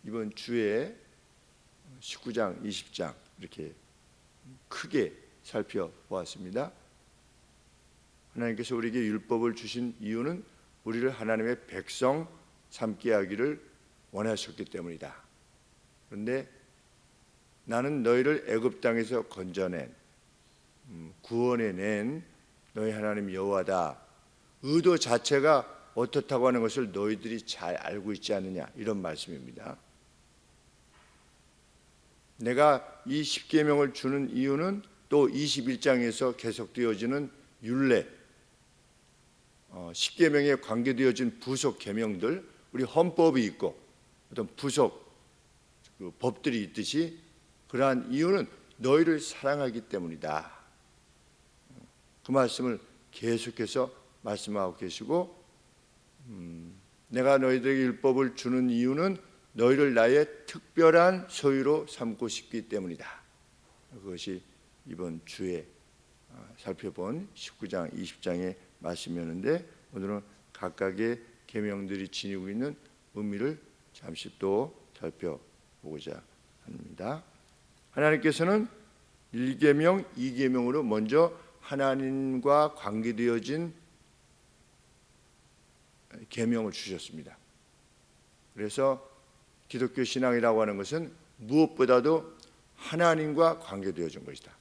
이번 주에 19장, 20장 이렇게 크게 살펴보았습니다. 하나님께서 우리에게 율법을 주신 이유는 우리를 하나님의 백성 삼게 하기를 원하셨기 때문이다. 그런데 나는 너희를 애굽 땅에서 건져낸 구원해낸 너희 하나님 여호와다. 의도 자체가 어떻다고 하는 것을 너희들이 잘 알고 있지 않느냐, 이런 말씀입니다. 내가 이 십계명을 주는 이유는 또 21장에서 계속되어지는 율례, 십계명에 관계되어진 부속 계명들, 우리 헌법이 있고 어떤 부속 법들이 있듯이 그러한 이유는 너희를 사랑하기 때문이다. 그 말씀을 계속해서 말씀하고 계시고, 내가 너희들에게 율법을 주는 이유는 너희를 나의 특별한 소유로 삼고 싶기 때문이다. 그것이 이번 주에 살펴본 19장, 20장의 말씀이었는데, 오늘은 각각의 계명들이 지니고 있는 의미를 잠시 또 살펴보고자 합니다. 하나님께서는 1계명, 2계명으로 먼저 하나님과 관계되어진 계명을 주셨습니다. 그래서 기독교 신앙이라고 하는 것은 무엇보다도 하나님과 관계되어진 것이다.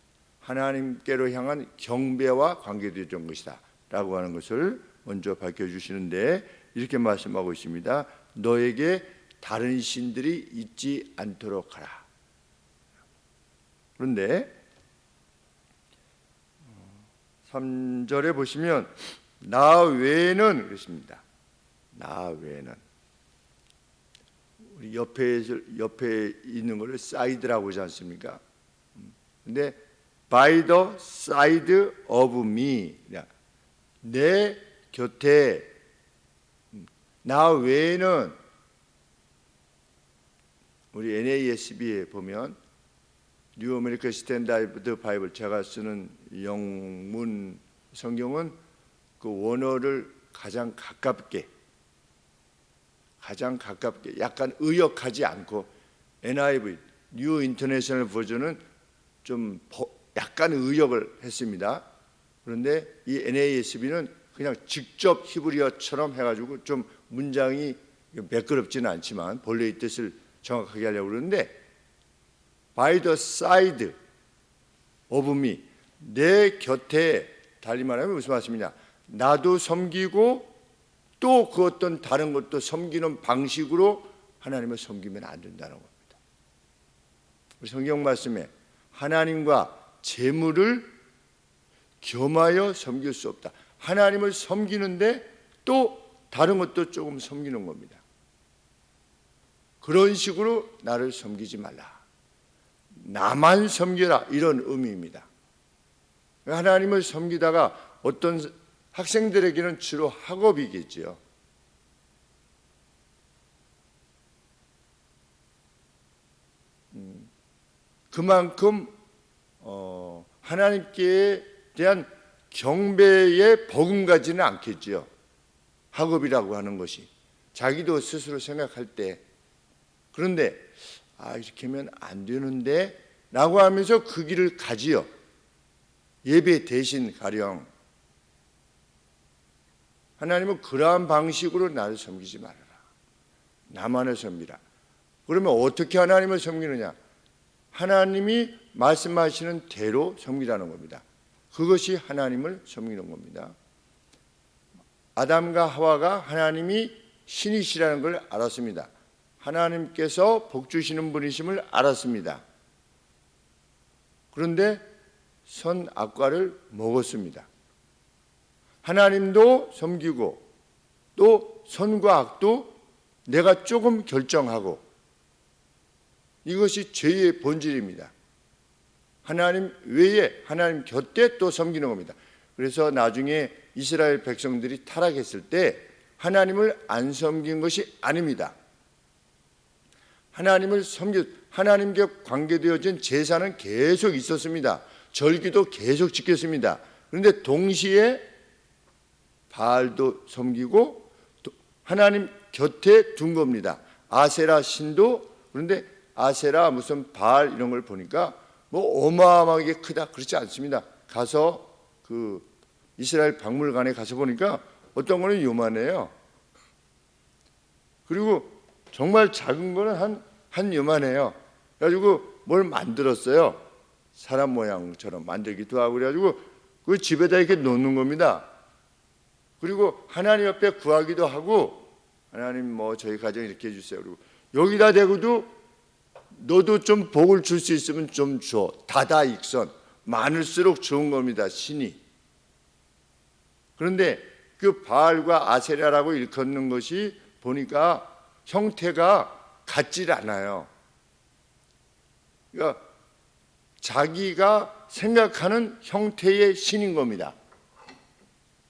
하나님께로 향한 경배와 관계되어진 것이다 라고 하는 것을 먼저 밝혀주시는데, 이렇게 말씀하고 있습니다. 너에게 다른 신들이 있지 않도록 하라. 그런데 3절에 보시면 나 외에는 그렇습니다. 나 외에는, 우리 옆에 있는 것을 사이드라고 하지 않습니까? 근데 by the side of me, 내 곁에, 나 외에는, 우리 NASB에 보면 뉴 아메리칸 스탠다드 바이블, 제가 쓰는 영문 성경은 그 원어를 가장 가깝게 약간 의역하지 않고, NIV 뉴 인터내셔널 버전은 좀 약간 의역을 했습니다. 그런데 이 NASB는 그냥 직접 히브리어처럼 해가지고 좀 문장이 매끄럽지는 않지만 본래의 뜻을 정확하게 하려고 그러는데, by the side of me, 내 곁에, 달리 말하면 무슨 말씀이냐, 나도 섬기고 또 그 어떤 다른 것도 섬기는 방식으로 하나님을 섬기면 안 된다는 겁니다. 우리 성경 말씀에 하나님과 재물을 겸하여 섬길 수 없다. 하나님을 섬기는데 또 다른 것도 조금 섬기는 겁니다. 그런 식으로 나를 섬기지 말라. 나만 섬겨라, 이런 의미입니다. 하나님을 섬기다가 어떤 학생들에게는 주로 학업이겠지요. 그만큼 하나님께 대한 경배에 버금가지는 않겠지요. 학업이라고 하는 것이 자기도 스스로 생각할 때, 그런데 이렇게 하면 안 되는데 라고 하면서 그 길을 가지요. 예배 대신 가령. 하나님은 그러한 방식으로 나를 섬기지 말아라. 나만을 섬기라. 그러면 어떻게 하나님을 섬기느냐? 하나님이 말씀하시는 대로 섬기라는 겁니다. 그것이 하나님을 섬기는 겁니다. 아담과 하와가 하나님이 신이시라는 걸 알았습니다. 하나님께서 복 주시는 분이심을 알았습니다. 그런데 선악과를 먹었습니다. 하나님도 섬기고 또 선과 악도 내가 조금 결정하고, 이것이 죄의 본질입니다. 하나님 외에, 하나님 곁에 또 섬기는 겁니다. 그래서 나중에 이스라엘 백성들이 타락했을 때 하나님을 안 섬긴 것이 아닙니다. 하나님을 하나님께 관계되어진 제사는 계속 있었습니다. 절기도 계속 지켰습니다. 그런데 동시에 바알도 섬기고 하나님 곁에 둔 겁니다. 아세라 신도 그런데 아세라 무슨 바알 이런 걸 보니까 뭐 어마어마하게 크다 그렇지 않습니다. 가서 그 이스라엘 박물관에 가서 보니까 어떤 거는 요만해요. 그리고 정말 작은 거는 한 요만해요. 그래가지고 뭘 만들었어요. 사람 모양처럼 만들기도 하고 그래가지고 그 집에다 이렇게 놓는 겁니다. 그리고 하나님 앞에 구하기도 하고 하나님 뭐 저희 가정 이렇게 해주세요. 그리고 여기다 대고도 너도 좀 복을 줄 수 있으면 좀 줘. 다다익선 많을수록 좋은 겁니다. 신이. 그런데 그 바알과 아세라라고 일컫는 것이 보니까 형태가 같질 않아요. 그러니까 자기가 생각하는 형태의 신인 겁니다.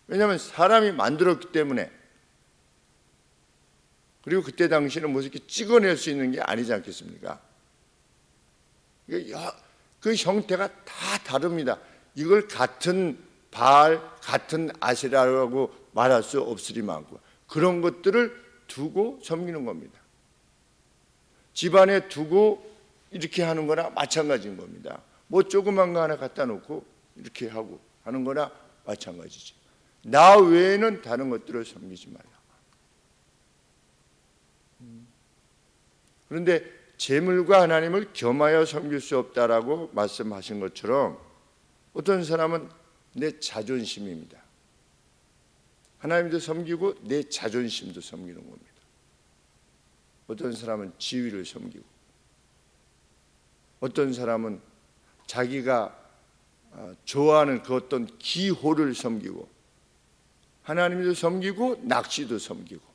왜냐하면 사람이 만들었기 때문에. 그리고 그때 당시에는 뭐 이렇게 찍어낼 수 있는 게 아니지 않겠습니까? 그 형태가 다 다릅니다. 이걸 같은 바알, 같은 아세라라고 말할 수 없으리만큼 그런 것들을 두고 섬기는 겁니다. 집안에 두고 이렇게 하는 거나 마찬가지인 겁니다. 뭐 조그만 거 하나 갖다 놓고 이렇게 하고 하는 거나 마찬가지죠. 나 외에는 다른 것들을 섬기지 말라. 그런데 재물과 하나님을 겸하여 섬길 수 없다라고 말씀하신 것처럼 어떤 사람은 내 자존심입니다. 하나님도 섬기고 내 자존심도 섬기는 겁니다. 어떤 사람은 지위를 섬기고 어떤 사람은 자기가 좋아하는 그 어떤 기호를 섬기고 하나님도 섬기고 낚시도 섬기고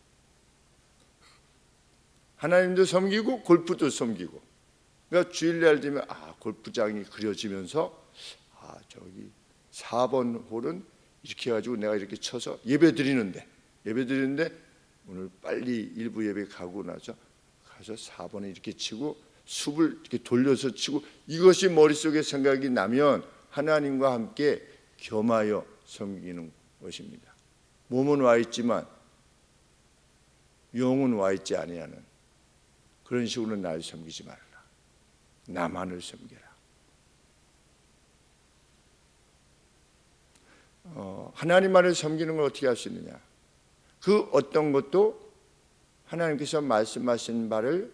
하나님도 섬기고 골프도 섬기고 그러니까 주일날 되면 골프장이 그려지면서 저기 4번 홀은 이렇게 해가지고 내가 이렇게 쳐서 예배 드리는데 오늘 빨리 일부 예배 가고 나서 가서 4번에 이렇게 치고 숲을 이렇게 돌려서 치고 이것이 머릿속에 생각이 나면 하나님과 함께 겸하여 섬기는 것입니다. 몸은 와 있지만 영은 와 있지 아니하는 그런 식으로 나를 섬기지 말라. 나만을 섬겨라. 하나님만을 섬기는 걸 어떻게 할 수 있느냐? 그 어떤 것도 하나님께서 말씀하신 바를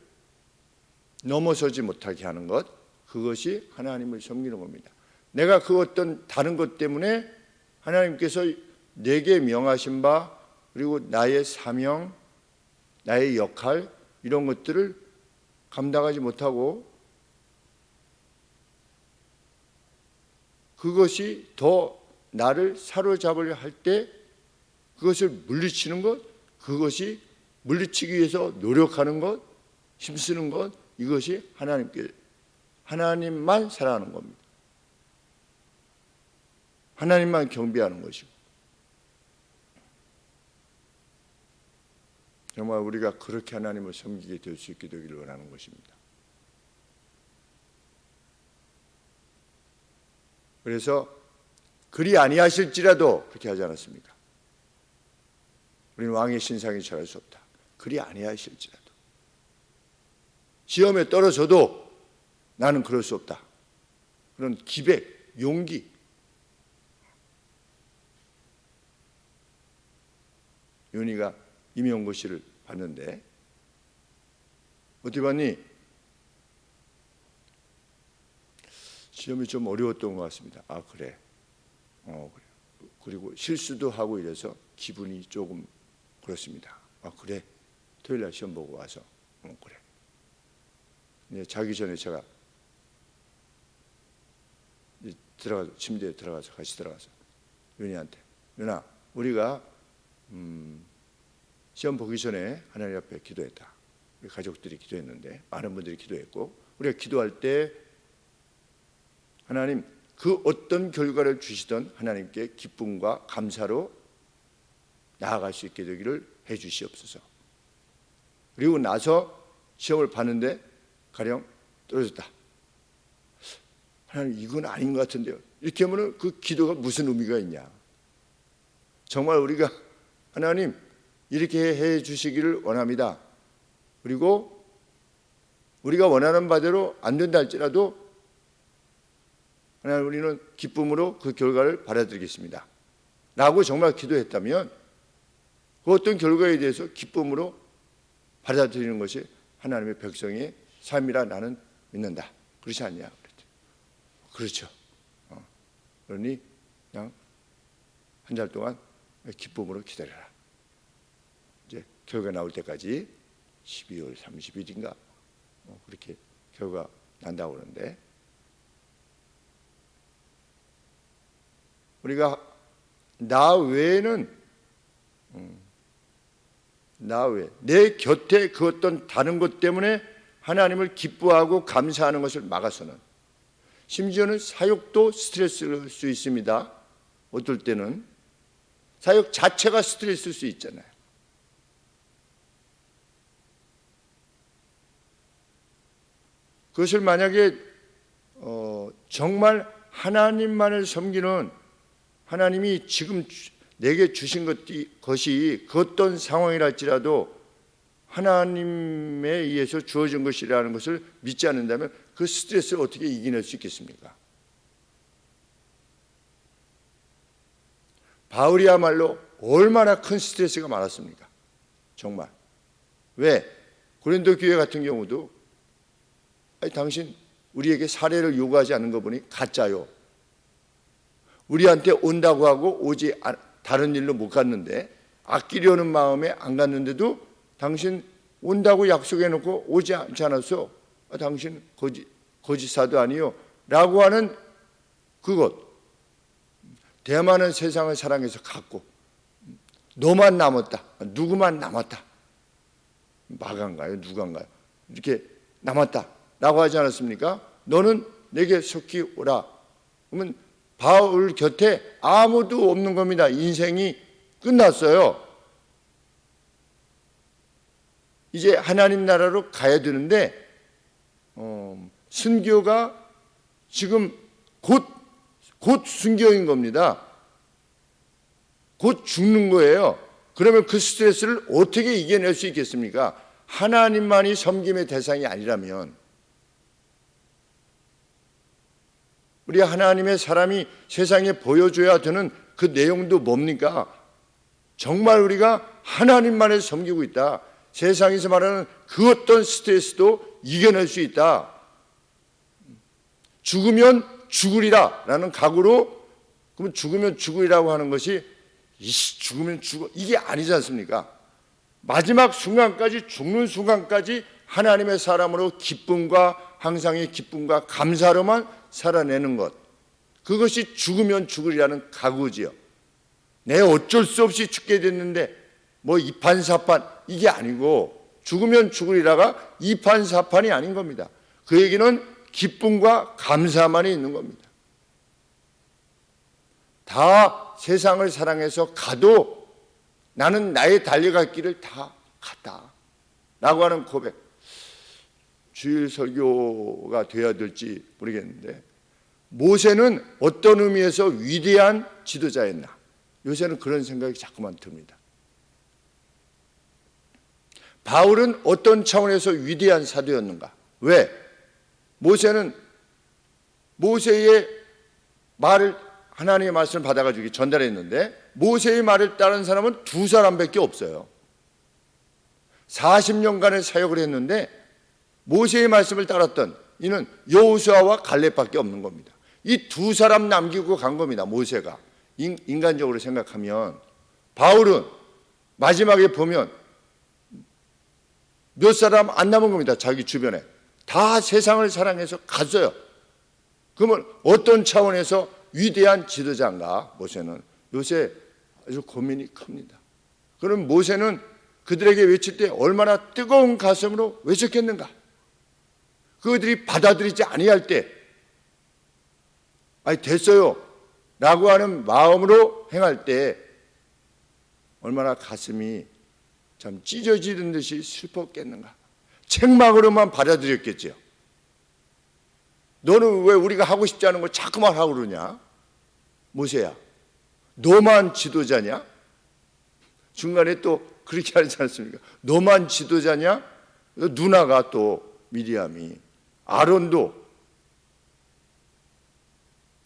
넘어서지 못하게 하는 것, 그것이 하나님을 섬기는 겁니다. 내가 그 어떤 다른 것 때문에 하나님께서 내게 명하신 바 그리고 나의 사명, 나의 역할 이런 것들을 감당하지 못하고 그것이 더 나를 사로잡으려 할 때 그것을 물리치는 것, 그것이 물리치기 위해서 노력하는 것, 힘쓰는 것, 이것이 하나님만 사랑하는 겁니다. 하나님만 경배하는 것이고 정말 우리가 그렇게 하나님을 섬기게 될 수 있게 되기를 원하는 것입니다. 그래서 그리 아니하실지라도 그렇게 하지 않았습니까? 우리는 왕의 신상이 절할 수 없다. 그리 아니하실지라도 시험에 떨어져도 나는 그럴 수 없다. 그런 기백, 용기. 윤희가 임용고 씨를 봤는데 어떻게 봤니? 시험이 좀 어려웠던 것 같습니다. 그래. 그래. 그리고 실수도 하고 이래서 기분이 조금 그렇습니다. 그래. 토요일 날 시험 보고 와서 그래. 이제 자기 전에 제가 들어가서 침대에 들어가서 같이 들어가서 윤희한테 윤아 우리가 시험 보기 전에 하나님 앞에 기도했다. 우리 가족들이 기도했는데 많은 분들이 기도했고 우리가 기도할 때 하나님 그 어떤 결과를 주시던 하나님께 기쁨과 감사로 나아갈 수 있게 되기를 해 주시옵소서. 그리고 나서 시험을 봤는데 가령 떨어졌다. 하나님 이건 아닌 것 같은데요. 이렇게 하면 그 기도가 무슨 의미가 있냐. 정말 우리가 하나님 이렇게 해 주시기를 원합니다. 그리고 우리가 원하는 바대로 안 된다 할지라도 하나님, 우리는 기쁨으로 그 결과를 받아들이겠습니다 라고 정말 기도했다면 그 어떤 결과에 대해서 기쁨으로 받아들이는 것이 하나님의 백성의 삶이라 나는 믿는다. 그렇지 않냐? 그렇죠. 그러니 그냥 한 달 동안 기쁨으로 기다려라. 이제 결과 나올 때까지 12월 30일인가 그렇게 결과 난다고 그러는데, 우리가 나 외에는 내 곁에 그 어떤 다른 것 때문에 하나님을 기뻐하고 감사하는 것을 막아서는, 심지어는 사역도 스트레스일 수 있습니다. 어떨 때는 사역 자체가 스트레스일 수 있잖아요. 그것을 만약에 정말 하나님만을 섬기는, 하나님이 지금 내게 주신 것이 그 어떤 상황이랄지라도 하나님에 의해서 주어진 것이라는 것을 믿지 않는다면 그 스트레스를 어떻게 이겨낼 수 있겠습니까? 바울이야말로 얼마나 큰 스트레스가 많았습니까? 정말. 왜? 고린도 교회 같은 경우도 당신 우리에게 사례를 요구하지 않는 거 보니 가짜요. 우리한테 온다고 하고 오지 다른 일로 못 갔는데, 아끼려는 마음에 안 갔는데도 당신 온다고 약속해놓고 오지 않지 않았어. 당신 거짓사도 아니요 라고 하는 그것, 대만은 세상을 사랑해서 갔고 너만 남았다, 누구만 남았다, 마간가요 누간가요, 이렇게 남았다 라고 하지 않았습니까? 너는 내게 속히 오라. 그러면 바울 곁에 아무도 없는 겁니다. 인생이 끝났어요. 이제 하나님 나라로 가야 되는데 순교가 지금 곧 순교인 겁니다. 곧 죽는 거예요. 그러면 그 스트레스를 어떻게 이겨낼 수 있겠습니까? 하나님만이 섬김의 대상이 아니라면. 우리 하나님의 사람이 세상에 보여줘야 되는 그 내용도 뭡니까? 정말 우리가 하나님만을 섬기고 있다. 세상에서 말하는 그 어떤 스트레스도 이겨낼 수 있다. 죽으면 죽으리라 라는 각오로, 그러면 죽으면 죽으리라고 하는 것이 죽으면 죽어 이게 아니지 않습니까? 마지막 순간까지, 죽는 순간까지 하나님의 사람으로 기쁨과 항상의 기쁨과 감사로만 살아내는 것, 그것이 죽으면 죽으리라는 각오지요. 내 어쩔 수 없이 죽게 됐는데 뭐 이판사판 이게 아니고, 죽으면 죽으리라가 이판사판이 아닌 겁니다. 그에게는 기쁨과 감사만이 있는 겁니다. 다 세상을 사랑해서 가도 나는 나의 달려갈 길을 다 갔다 라고 하는 고백, 주일 설교가 돼야 될지 모르겠는데, 모세는 어떤 의미에서 위대한 지도자였나, 요새는 그런 생각이 자꾸만 듭니다. 바울은 어떤 차원에서 위대한 사도였는가? 왜? 모세는 모세의 말을, 하나님의 말씀을 받아가지고 전달했는데 모세의 말을 따른 사람은 2사람밖에 없어요. 40년간의 사역을 했는데 모세의 말씀을 따랐던 이는 여호수아와 갈렙밖에 없는 겁니다. 이 2사람 남기고 간 겁니다. 모세가 인간적으로 생각하면. 바울은 마지막에 보면 몇 사람 안 남은 겁니다. 자기 주변에 다 세상을 사랑해서 갔어요. 그러면 어떤 차원에서 위대한 지도자인가? 모세는 요새 아주 고민이 큽니다. 그럼 모세는 그들에게 외칠 때 얼마나 뜨거운 가슴으로 외쳤겠는가? 그들이 받아들이지 아니할 때 아니 됐어요 라고 하는 마음으로 행할 때 얼마나 가슴이 참 찢어지는 듯이 슬펐겠는가? 책망으로만 받아들였겠죠. 너는 왜 우리가 하고 싶지 않은 거 자꾸만 하고 그러냐? 모세야, 너만 지도자냐? 중간에 또 그렇게 하지 않습니까? 너만 지도자냐? 누나가 또 미리암이, 아론도,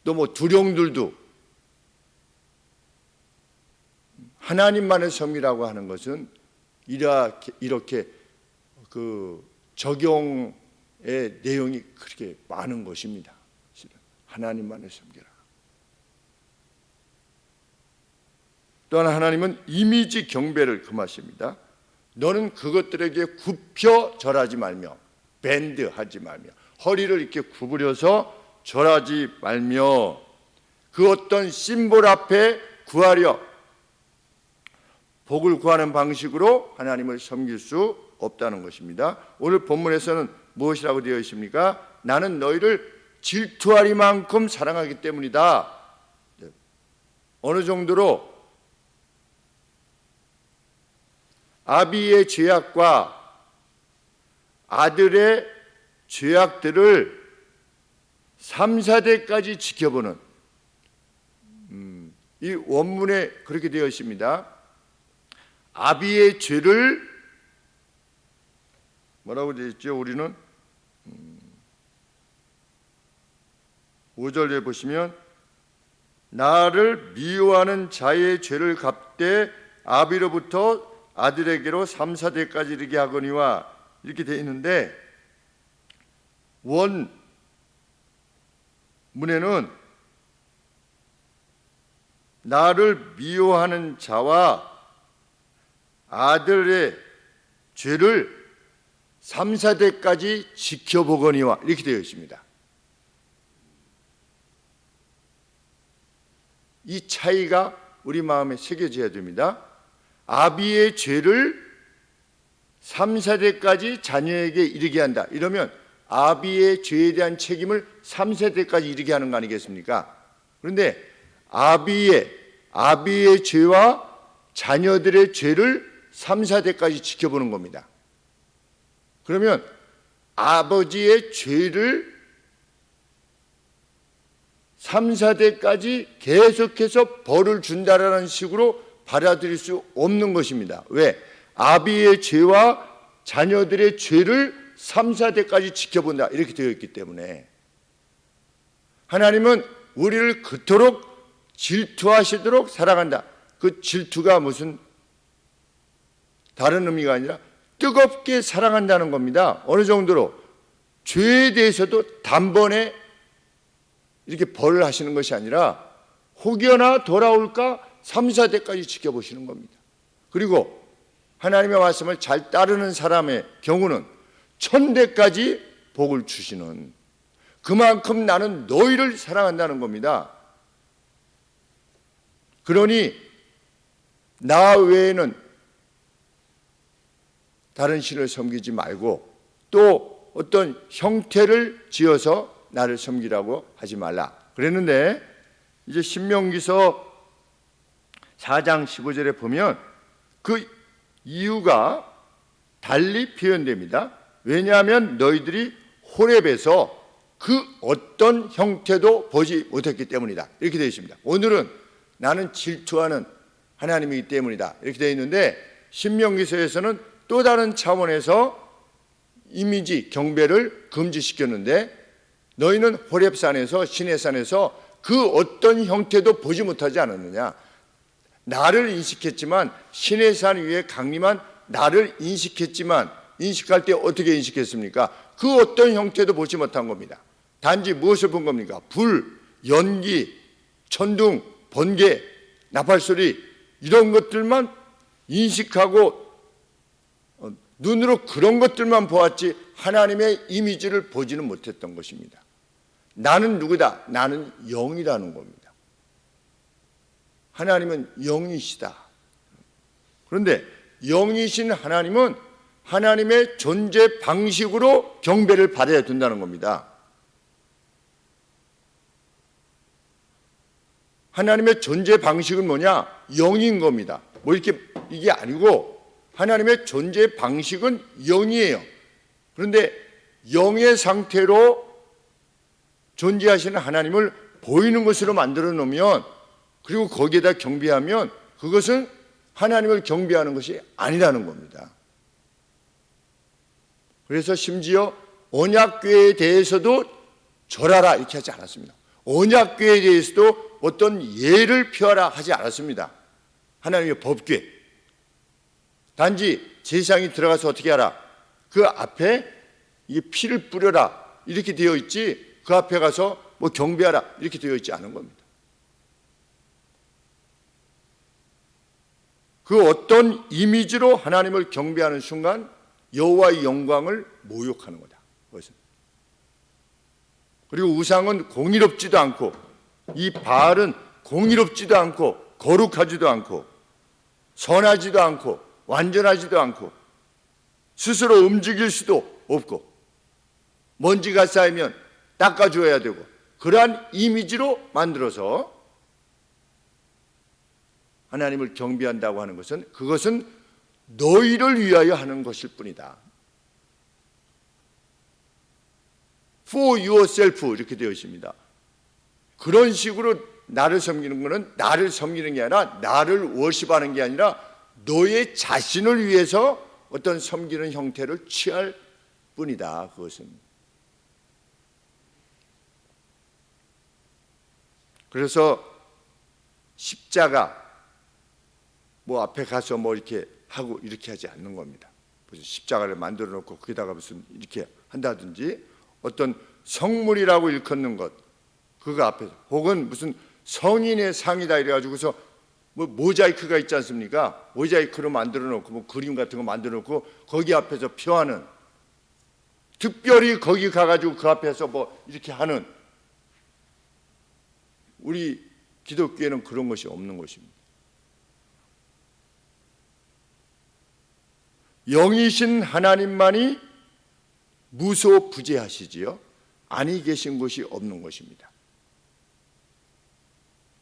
또 뭐 두령들도 하나님만을 섬기라고 하는 것은 이렇게 그 적용의 내용이 그렇게 많은 것입니다. 하나님만을 섬기라. 또한 하나님은 이미지 경배를 금하십니다. 너는 그것들에게 굽혀 절하지 말며, 밴드하지 말며, 허리를 이렇게 구부려서 절하지 말며, 그 어떤 심볼 앞에 구하려 복을 구하는 방식으로 하나님을 섬길 수 없다는 것입니다. 오늘 본문에서는 무엇이라고 되어 있습니까? 나는 너희를 질투하리만큼 사랑하기 때문이다. 어느 정도로 아비의 죄악과 아들의 죄악들을 3, 4대까지 지켜보는, 이 원문에 그렇게 되어 있습니다. 아비의 죄를 뭐라고 되어 있죠? 우리는 5절에 보시면 나를 미워하는 자의 죄를 갚되 아비로부터 아들에게로 3, 4대까지 이르게 하거니와, 이렇게 되어 있는데, 원문에는 나를 미워하는 자와 아들의 죄를 3, 4대까지 지켜보거니와, 이렇게 되어 있습니다. 이 차이가 우리 마음에 새겨져야 됩니다. 아비의 죄를 3, 4대까지 자녀에게 이르게 한다. 이러면 아비의 죄에 대한 책임을 3, 4대까지 이르게 하는 거 아니겠습니까? 그런데 아비의 죄와 자녀들의 죄를 3, 4대까지 지켜보는 겁니다. 그러면 아버지의 죄를 3, 4대까지 계속해서 벌을 준다라는 식으로 받아들일 수 없는 것입니다. 왜? 아비의 죄와 자녀들의 죄를 3, 4대까지 지켜본다, 이렇게 되어 있기 때문에. 하나님은 우리를 그토록 질투하시도록 사랑한다. 그 질투가 무슨 다른 의미가 아니라 뜨겁게 사랑한다는 겁니다. 어느 정도로? 죄에 대해서도 단번에 이렇게 벌을 하시는 것이 아니라 혹여나 돌아올까 3, 4대까지 지켜보시는 겁니다. 그리고 하나님의 말씀을 잘 따르는 사람의 경우는 1000대까지 복을 주시는, 그만큼 나는 너희를 사랑한다는 겁니다. 그러니 나 외에는 다른 신을 섬기지 말고 또 어떤 형태를 지어서 나를 섬기라고 하지 말라 그랬는데, 이제 신명기서 4장 15절에 보면 그 이유가 달리 표현됩니다. 왜냐하면 너희들이 호렙에서 그 어떤 형태도 보지 못했기 때문이다, 이렇게 되어 있습니다. 오늘은 나는 질투하는 하나님이기 때문이다, 이렇게 되어 있는데, 신명기서에서는 또 다른 차원에서 이미지 경배를 금지시켰는데, 너희는 호렙산에서, 시내산에서 그 어떤 형태도 보지 못하지 않았느냐. 나를 인식했지만, 시내산 위에 강림한 나를 인식했지만, 인식할 때 어떻게 인식했습니까? 그 어떤 형태도 보지 못한 겁니다. 단지 무엇을 본 겁니까? 불, 연기, 천둥, 번개, 나팔소리, 이런 것들만 인식하고 눈으로 그런 것들만 보았지 하나님의 이미지를 보지는 못했던 것입니다. 나는 누구다? 나는 영이라는 겁니다. 하나님은 영이시다. 그런데 영이신 하나님은 하나님의 존재 방식으로 경배를 받아야 된다는 겁니다. 하나님의 존재 방식은 뭐냐? 영인 겁니다. 뭐 이렇게 이게 아니고 하나님의 존재 방식은 영이에요. 그런데 영의 상태로 존재하시는 하나님을 보이는 것으로 만들어 놓으면, 그리고 거기에다 경배하면 그것은 하나님을 경배하는 것이 아니라는 겁니다. 그래서 심지어 언약궤에 대해서도 절하라 이렇게 하지 않았습니다. 언약궤에 대해서도 어떤 예를 펴라 하지 않았습니다. 하나님의 법궤. 단지 제사장이 들어가서 어떻게 하라? 그 앞에 이 피를 뿌려라 이렇게 되어 있지, 그 앞에 가서 뭐 경배하라 이렇게 되어 있지 않은 겁니다. 그 어떤 이미지로 하나님을 경배하는 순간 여호와의 영광을 모욕하는 거다. 그것은. 그리고 우상은 공의롭지도 않고, 이 바알은 공의롭지도 않고 거룩하지도 않고 선하지도 않고 완전하지도 않고 스스로 움직일 수도 없고 먼지가 쌓이면 닦아줘야 되고, 그러한 이미지로 만들어서 하나님을 경배한다고 하는 것은, 그것은 너희를 위하여 하는 것일 뿐이다. For yourself 이렇게 되어 있습니다. 그런 식으로 나를 섬기는 것은 나를 섬기는 게 아니라, 나를 워십하는 게 아니라 너의 자신을 위해서 어떤 섬기는 형태를 취할 뿐이다. 그것은. 그래서 십자가 뭐 앞에 가서 뭐 이렇게 하고 이렇게 하지 않는 겁니다. 무슨 십자가를 만들어 놓고 거기다가 무슨 이렇게 한다든지, 어떤 성물이라고 일컫는 것, 그거 앞에서, 혹은 무슨 성인의 상이다 이래가지고서 뭐 모자이크가 있지 않습니까? 모자이크로 만들어 놓고 뭐 그림 같은 거 만들어 놓고 거기 앞에서 표하는, 특별히 거기 가가지고 그 앞에서 뭐 이렇게 하는, 우리 기독교에는 그런 것이 없는 것입니다. 영이신 하나님만이 무소부재하시지요, 아니 계신 곳이 없는 것입니다.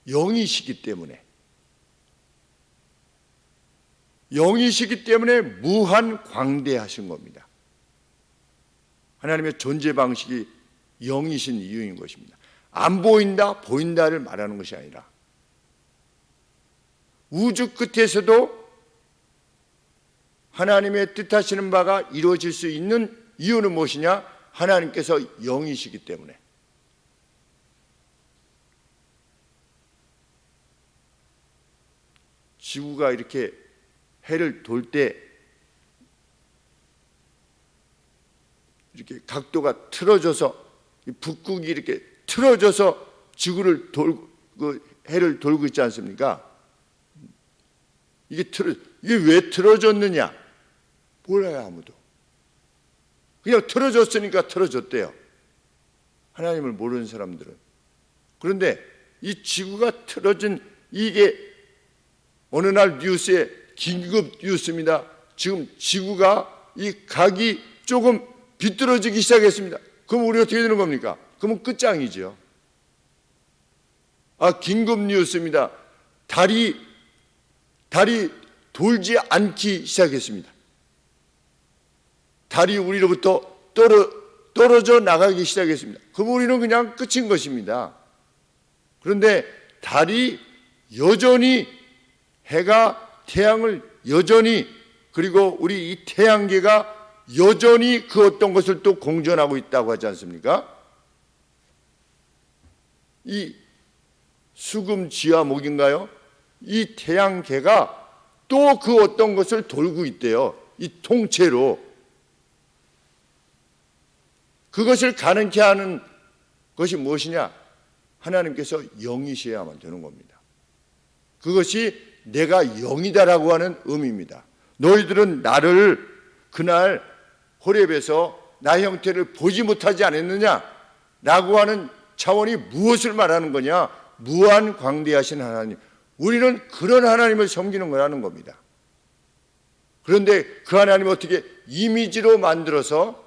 영이시기 때문에, 영이시기 때문에 무한 광대하신 겁니다. 하나님의 존재 방식이 영이신 이유인 것입니다. 안 보인다, 보인다를 말하는 것이 아니라, 우주 끝에서도 하나님의 뜻하시는 바가 이루어질 수 있는 이유는 무엇이냐? 하나님께서 영이시기 때문에. 지구가 이렇게 해를 돌 때 이렇게 각도가 틀어져서, 북극이 이렇게 틀어져서 지구를 돌고, 그 해를 돌고 있지 않습니까? 이게 왜 틀어졌느냐? 몰라요, 아무도. 그냥 틀어졌으니까 틀어졌대요, 하나님을 모르는 사람들은. 그런데 이 지구가 틀어진, 이게 어느 날 뉴스에 긴급 뉴스입니다. 지금 지구가 이 각이 조금 비뚤어지기 시작했습니다. 그럼 우리 어떻게 되는 겁니까? 그러면 끝장이죠. 긴급 뉴스입니다. 달이 돌지 않기 시작했습니다. 달이 우리로부터 떨어져 나가기 시작했습니다. 그럼 우리는 그냥 끝인 것입니다. 그런데 달이 여전히, 해가 태양을 여전히, 그리고 우리 이 태양계가 여전히 그 어떤 것을 또 공존하고 있다고 하지 않습니까? 이 수금지화목인가요? 이 태양계가 또 그 어떤 것을 돌고 있대요, 이 통째로. 그것을 가능케 하는 것이 무엇이냐? 하나님께서 영이셔야만 되는 겁니다. 그것이 내가 영이다라고 하는 의미입니다. 너희들은 나를 그날 호렙에서 나의 형태를 보지 못하지 않았느냐? 라고 하는 차원이 무엇을 말하는 거냐? 무한 광대하신 하나님, 우리는 그런 하나님을 섬기는 거라는 겁니다. 그런데 그 하나님을 어떻게 이미지로 만들어서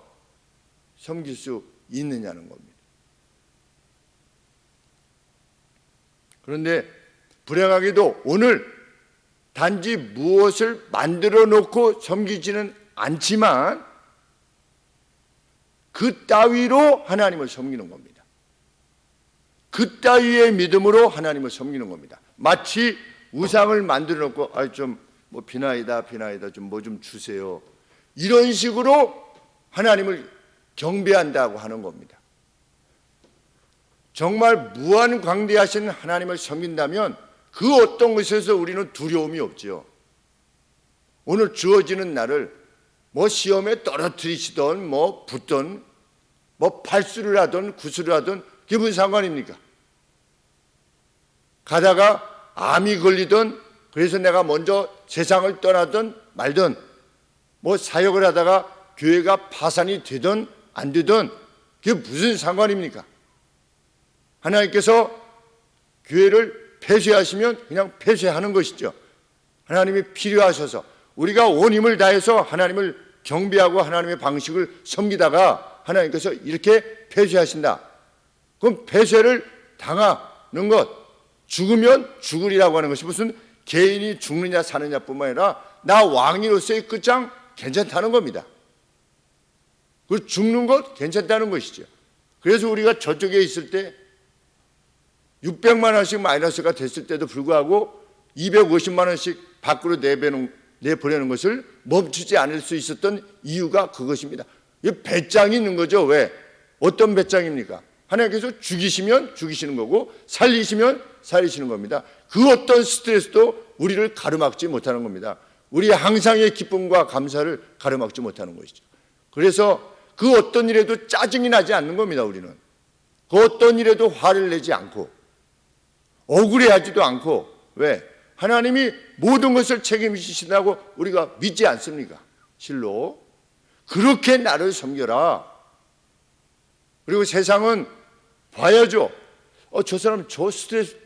섬길 수 있느냐는 겁니다. 그런데 불행하게도 오늘 단지 무엇을 만들어 놓고 섬기지는 않지만 그 따위로 하나님을 섬기는 겁니다. 그 따위의 믿음으로 하나님을 섬기는 겁니다. 마치 우상을 만들어 놓고 좀 뭐 비나이다 좀 뭐 좀 주세요, 이런 식으로 하나님을 경배한다고 하는 겁니다. 정말 무한 광대하신 하나님을 섬긴다면 그 어떤 것에서 우리는 두려움이 없지요. 오늘 주어지는 날을 뭐 시험에 떨어뜨리시던 뭐 붙던 뭐 팔수를 하든 구수를 하든 그게 무슨 상관입니까? 가다가 암이 걸리든 그래서 내가 먼저 세상을 떠나든 말든 뭐 사역을 하다가 교회가 파산이 되든 안 되든 그게 무슨 상관입니까? 하나님께서 교회를 폐쇄하시면 그냥 폐쇄하는 것이죠. 하나님이 필요하셔서 우리가 온 힘을 다해서 하나님을 경배하고 하나님의 방식을 섬기다가 하나님께서 이렇게 폐쇄하신다. 그럼 폐쇄를 당하는 것, 죽으면 죽으리라고 하는 것이 무슨 개인이 죽느냐 사느냐뿐만 아니라 나 왕으로서의 끝장 괜찮다는 겁니다. 그 죽는 것 괜찮다는 것이죠. 그래서 우리가 저쪽에 있을 때 600만 원씩 마이너스가 됐을 때도 불구하고 250만 원씩 밖으로 내보내는 것을 멈추지 않을 수 있었던 이유가 그것입니다. 이 배짱이 있는 거죠. 왜? 어떤 배짱입니까? 하나님께서 죽이시면 죽이시는 거고 살리시면 살리시는 겁니다. 그 어떤 스트레스도 우리를 가로막지 못하는 겁니다. 우리의 항상의 기쁨과 감사를 가로막지 못하는 것이죠. 그래서 그 어떤 일에도 짜증이 나지 않는 겁니다. 우리는 그 어떤 일에도 화를 내지 않고 억울해하지도 않고 왜? 하나님이 모든 것을 책임지신다고 우리가 믿지 않습니까? 실로 그렇게 나를 섬겨라. 그리고 세상은 봐야죠. 저 사람 저 스트레스,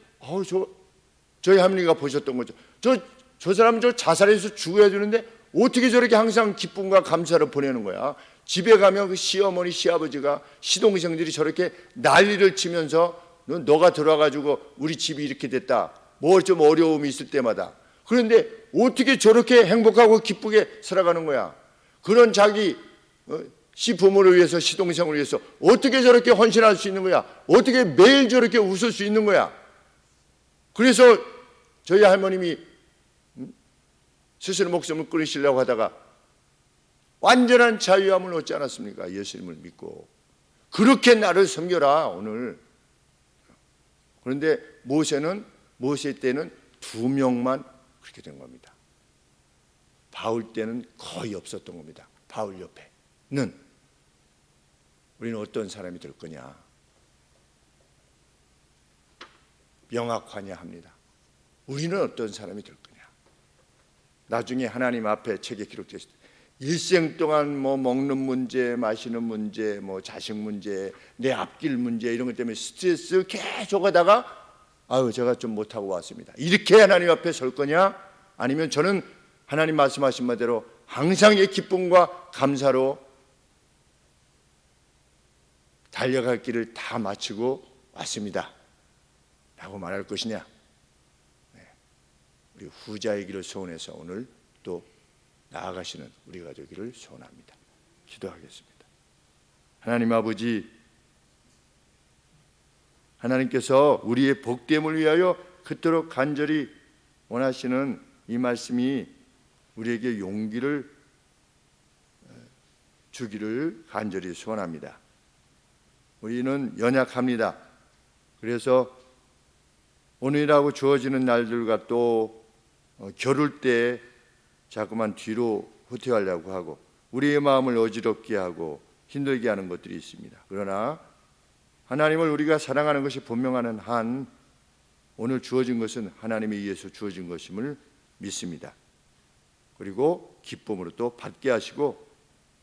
저희 할머니가 보셨던 거죠. 저 사람 저 자살해서 죽어야 되는데 어떻게 저렇게 항상 기쁨과 감사를 보내는 거야. 집에 가면 그 시어머니, 시아버지가, 시동생들이 저렇게 난리를 치면서 너가 들어와가지고 우리 집이 이렇게 됐다. 뭐 좀 어려움이 있을 때마다. 그런데 어떻게 저렇게 행복하고 기쁘게 살아가는 거야. 그런 자기 시부모를 위해서, 시동생을 위해서 어떻게 저렇게 헌신할 수 있는 거야. 어떻게 매일 저렇게 웃을 수 있는 거야. 그래서 저희 할머님이 스스로 목숨을 끊으시려고 하다가 완전한 자유함을 얻지 않았습니까? 예수님을 믿고. 그렇게 나를 섬겨라 오늘. 그런데 모세 때는 2명만 그렇게 된 겁니다. 바울 때는 거의 없었던 겁니다. 바울 옆에는. 우리는 어떤 사람이 될 거냐? 명확하냐 합니다. 우리는 어떤 사람이 될 거냐? 나중에 하나님 앞에 책에 기록됐을 때 일생 동안 뭐 먹는 문제, 마시는 문제, 뭐 자식 문제, 내 앞길 문제 이런 것 때문에 스트레스 계속 하다가 제가 좀 못하고 왔습니다. 이렇게 하나님 앞에 설 거냐? 아니면 저는 하나님 말씀하신 바대로 항상의 기쁨과 감사로 달려갈 길을 다 마치고 왔습니다 라고 말할 것이냐? 우리 후자의 길을 소원해서 오늘 또 나아가시는 우리가 되기를 소원합니다. 기도하겠습니다. 하나님 아버지, 하나님께서 우리의 복됨을 위하여 그토록 간절히 원하시는 이 말씀이 우리에게 용기를 주기를 간절히 소원합니다. 우리는 연약합니다. 그래서 오늘이라고 주어지는 날들과 또 겨룰 때 자꾸만 뒤로 후퇴하려고 하고 우리의 마음을 어지럽게 하고 힘들게 하는 것들이 있습니다. 그러나 하나님을 우리가 사랑하는 것이 분명한 한 오늘 주어진 것은 하나님에 의해서 주어진 것임을 믿습니다. 그리고 기쁨으로 또 받게 하시고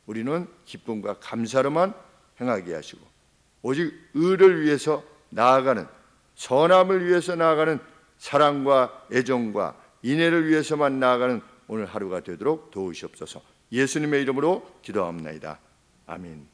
우리는 기쁨과 감사로만 행하게 하시고 오직 의를 위해서 나아가는, 선함을 위해서 나아가는 사랑과 애정과 인애를 위해서만 나아가는 오늘 하루가 되도록 도우시옵소서. 예수님의 이름으로 기도합니다. 아멘.